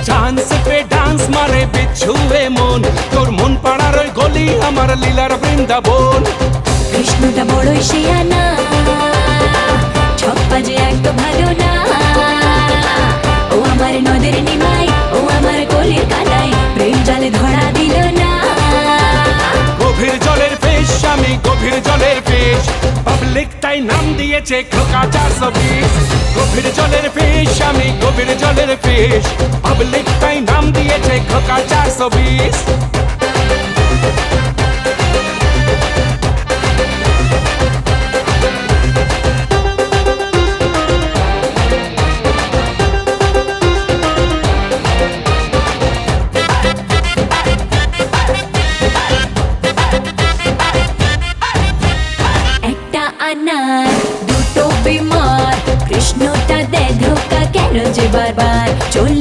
Chance pay dance মারে বিচ্ছুয়ে মন, তোর মন পাড়ার ওই গলি আমার লীলার বৃন্দাবন। কৃষ্ণটা বড়ই শিয়ানা, ছপ্পা যে একটু ভালো না। ও আমার নদের নিমাই, ও আমার কলির কানাই, প্রেম জালে ধরা দিল না। গভীর জলের ফিশ আমি গভীর জলের ফিশ, পাবলিক তাই নাম দিয়েছে খোকা 420। গভীর জলের ফিশ আমি গভীর জলের ফিশ, পাবলিক তাই নাম দিয়েছে খোকা 420। একটা আনার দুটো বিমার, কৃষ্ণটা দেয় ধোকা কেন যে বারবার চলে।